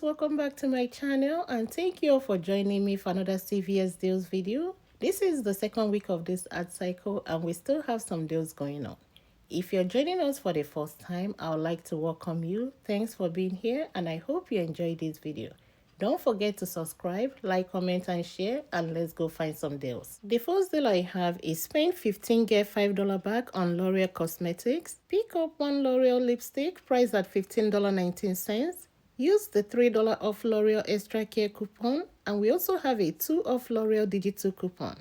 welcome back to my channel and thank you all for joining me for another CVS deals video. This is the second week of this ad cycle and we still have some deals going on. If you're joining us for the first time, I would like to welcome you. Thanks for being here and I hope you enjoyed this video. Don't forget to subscribe, like, comment and share, and let's go find some deals. The first deal I have is spend $15 get $5 back on L'Oreal Cosmetics. Pick up one L'Oreal lipstick priced at $15.19. Use the $3 off L'Oreal Extra Care coupon, and we also have a 2 off L'Oreal Digital coupon.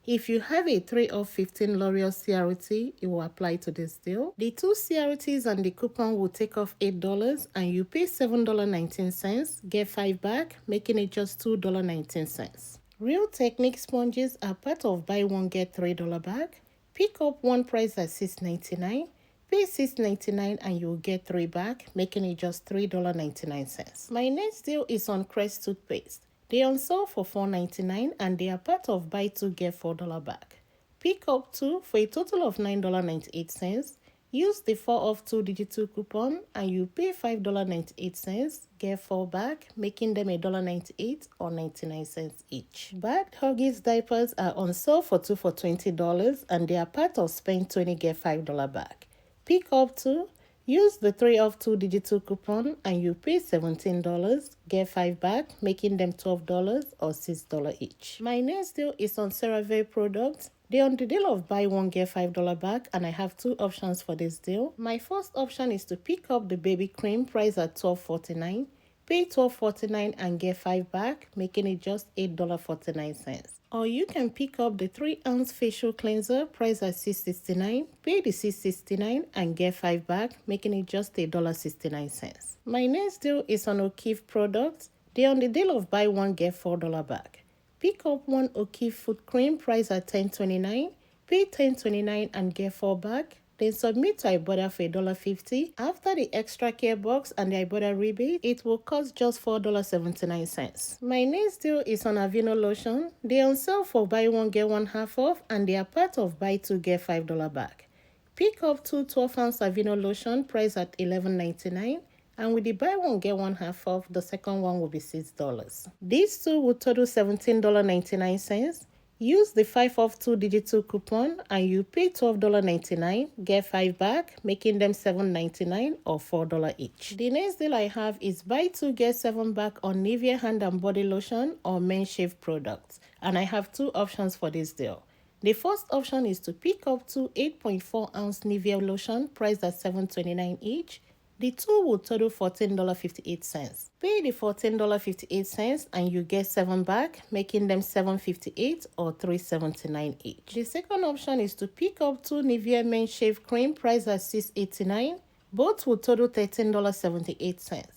If you have a 3 off 15 L'Oreal CRT, it will apply to this deal. The 2 CRTs and the coupon will take off $8 and you pay $7.19, get 5 back, making it just $2.19. Real Technique sponges are part of buy one get $3 back. Pick up one price at $6.99. Pay $6.99 and you'll get 3 back, making it just $3.99. My next deal is on Crest toothpaste. They are on sale for $4.99 and they are part of buy 2 get $4 back. Pick up 2 for a total of $9.98. Use the 4 off 2 digital coupon and you pay $5.98, get 4 back, making them $1.98 or 99 cents each. Bagged Huggies diapers are on sale for 2 for $20 and they are part of spend 20 get $5 back. Pick up 2, use the 3 off 2 digital coupon and you pay $17, get 5 back, making them $12 or $6 each. My next deal is on CeraVe products. They're on the deal of buy one get $5 back and I have 2 options for this deal. My first option is to pick up the baby cream priced at $12.49. Pay $12.49 and get 5 back, making it just $8.49. Or you can pick up the 3-ounce facial cleanser priced at $6.69. Pay the $6.69 and get 5 back, making it just $1.69. My next deal is on O'Keefe products. They're on the deal of buy one get $4 back. Pick up one O'Keefe foot cream priced at $10.29. Pay $10.29 and get 4 back. Then submit to Ibotta for $1.50. After the extra care box and the Ibotta rebate, it will cost just $4.79. My next deal is on Aveeno Lotion. They are on sale for buy one get one half off and they are part of buy 2 get $5 back. Pick up 2 12-ounce Aveeno Lotion priced at $11.99. And with the buy one get one half off, the second one will be $6. These two will total $17.99. Use the 5 off 2 digital coupon and you pay $12.99, get 5 back, making them $7.99 or $4 each. The next deal I have is buy 2 get 7 back on Nivea hand and body lotion or men shave products. And I have 2 options for this deal. The first option is to pick up 2 8.4 ounce Nivea lotion priced at $7.29 each. The 2 will total $14.58. Pay the $14.58 and you get 7 back, making them $7.58 or $3.79 each. The second option is to pick up 2 Nivea Men Shave Cream priced at $6.89. Both will total $13.78.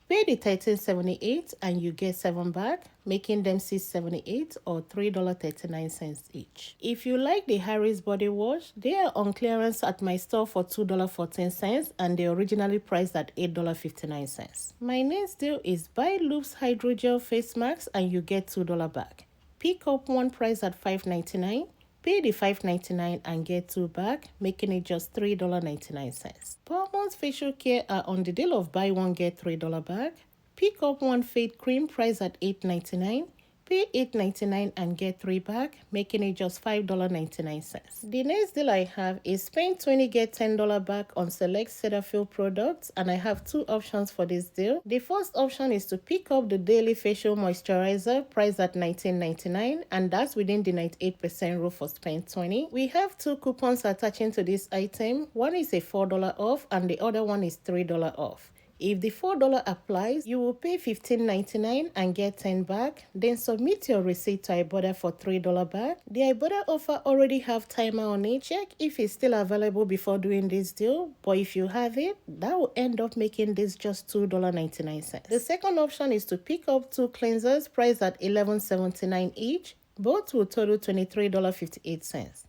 Pay the $13.78 and you get 7 back, making them $6.78 or $3.39 each. If you like the Harry's body wash, they are on clearance at my store for $2.14 and they originally priced at $8.59. My next deal is buy Loops Hydrogel face masks and you get $2 back. Pick up one price at $5.99. Pay the $5.99 and get 2 back, making it just $3.99. Palmer's facial care are on the deal of buy one get $3 back. Pick up one fade cream priced at $8.99. Pay $8.99 and get 3 back, making it just $5.99. The next deal I have is spend 20 get $10 back on select Cetaphil products and I have 2 options for this deal. The first option is to pick up the daily facial moisturizer priced at $19.99 and that's within the 98% rule for spend 20. We have 2 coupons attaching to this item. One is a $4 off and the other one is $3 off. If the $4 applies, you will pay $15.99 and get 10 back. Then submit your receipt to Ibotta for $3 back. The Ibotta offer already have timer on it. Check if it's still available before doing this deal. But if you have it, that will end up making this just $2.99. The second option is to pick up 2 cleansers priced at $11.79 each. Both will total $23.58.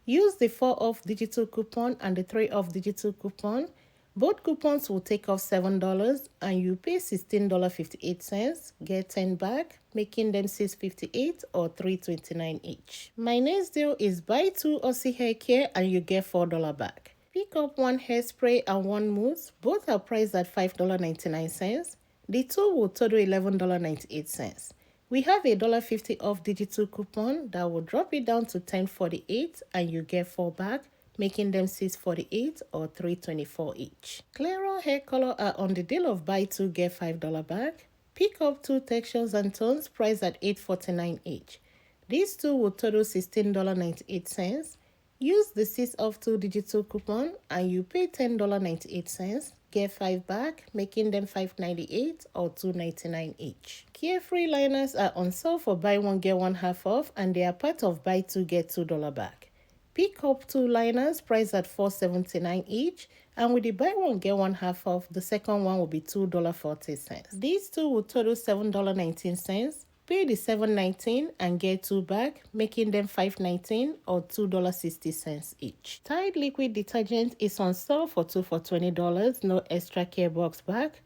Use the 4 off digital coupon and the 3 off digital coupon. Both coupons will take off $7 and you pay $16.58, get 10 back, making them $6.58 or $3.29 each. My next deal is buy 2 Aussie hair care and you get $4 back. Pick up 1 hairspray and 1 mousse. Both are priced at $5.99. The two will total $11.98. We have a $1.50 off digital coupon that will drop it down to $10.48 and you get 4 back, making them $6.48 or $3.24 each. Clairol hair color are on the deal of buy 2 get $5 back. Pick up 2 textures and tones priced at $8.49 each. These two will total $16.98. Use the 6 off 2 digital coupon and you pay $10.98, get 5 back, making them $5.98 or $2.99 each. Carefree liners are on sale for buy 1 get 1 half off and they are part of buy 2 get $2 back. Pick up 2 liners priced at $4.79 each, and with the buy 1 get 1 half off, the second one will be $2.40. These two will total $7.19. Pay the $7.19 and get 2 back, making them $5.19 or $2.60 each. Tide liquid detergent is on sale for 2 for $20, no extra care box back.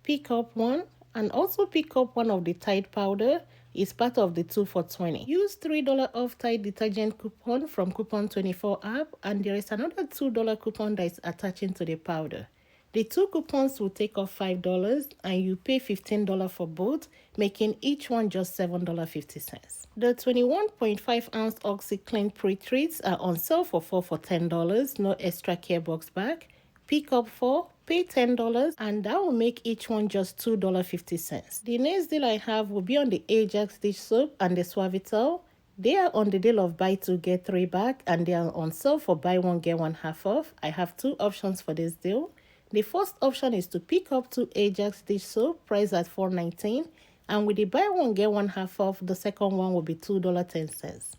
Pick up 1 and also pick up 1 of the Tide powder. Is part of the 2 for $20. Use $3 off Tide detergent coupon from Coupon24 app and there is another $2 coupon that is attaching to the powder. The 2 coupons will take off $5 and you pay $15 for both, making each one just $7.50. The 21.5 ounce OxyClean pre-treats are on sale for 4 for $10, no extra care box back. Pick up 4, pay $10 and that will make each one just $2.50. The next deal I have will be on the Ajax dish soap and the Suavitel. They are on the deal of buy 2 get 3 back and they are on sale for buy 1 get 1 half off. I have 2 options for this deal. The first option is to pick up 2 Ajax dish soap priced at $4.19 and with the buy 1 get 1 half off, the second one will be $2.10.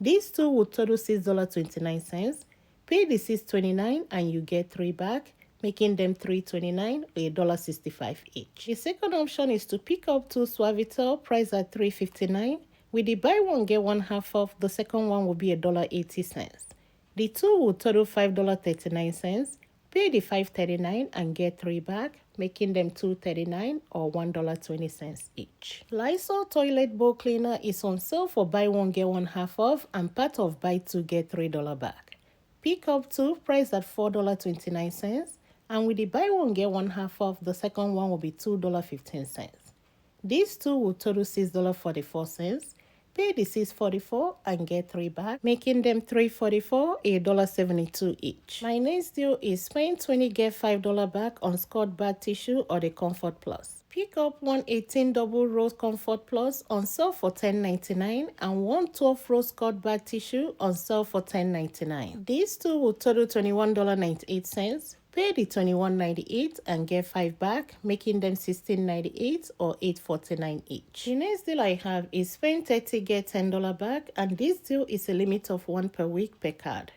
These two will total $6.29. Pay the $6.29 and you get 3 back, making them $3.29 or $1.65 each. The second option is to pick up 2 Suavitel priced at $3.59. With the buy 1 get 1 half off, the second one will be $1.80. The two will total $5.39. Pay the $5.39 and get 3 back, making them $2.39 or $1.20 each. Lysol toilet bowl cleaner is on sale for buy 1 get 1 half off and part of buy 2 get $3 back. Pick up 2 priced at $4.29 and with the buy 1 get 1 half off, the second one will be $2.15. These two will total $6.44. Pay the $6.44 and get 3 back, making them $3.44 or $1.72 each. My next deal is spend 20 get $5 back on Scott Bath tissue or the Comfort Plus. Pick up 118 double row Comfort Plus on sale for $10.99 and 112 row Scott Bath tissue on sale for $10.99. These two will total $21.98. Pay the $21.98 and get 5 back, making them $16.98 or $8.49 each. The next deal I have is spend 30 get $10 back and this deal is a limit of 1 per week per card.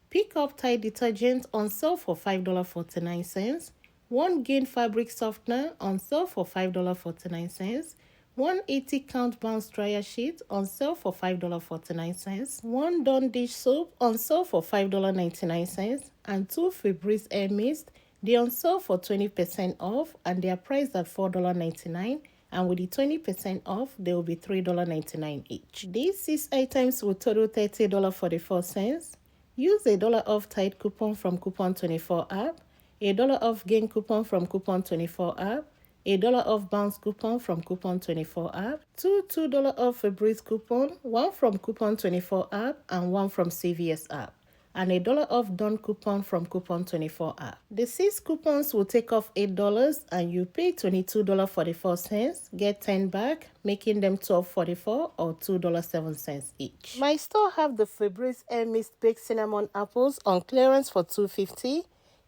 Pick up Tide detergent on sale for $5.49. 1 Gain fabric softener on sale for $5.49. 180 count bounce dryer sheet on sale for $5.49. 1 Dawn dish soap on sale for $5.99 and 2 Febreze air mist. They on sale for 20% off and they are priced at $4.99 and with the 20% off they will be $3.99 each. These 6 items will total $30.44. Use a $1 off Tide coupon from Coupon24 app, a $1 off Gain coupon from Coupon24 app, a $1 off bounce coupon from Coupon24 app, two $2 off Febreze coupon, 1 from Coupon24 app and 1 from CVS app, and a $1 off Dawn coupon from Coupon24 app. The 6 coupons will take off $8 and you pay $22.44, get 10 back, making them $12.44 or $2.07 each. My store have the Febreze Air Mist Baked Cinnamon Apples on clearance for $2.50.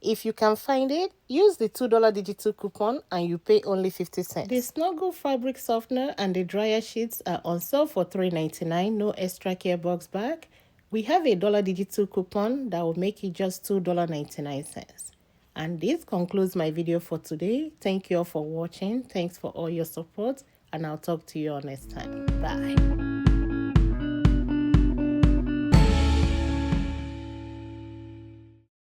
If you can find it, use the $2 digital coupon and you pay only 50 cents. The Snuggle fabric softener and the dryer sheets are on sale for $3.99, no extra care box back. We have a $1 digital coupon that will make it just $2.99. And this concludes my video for today. Thank you all for watching. Thanks for all your support and I'll talk to you all next time. Bye.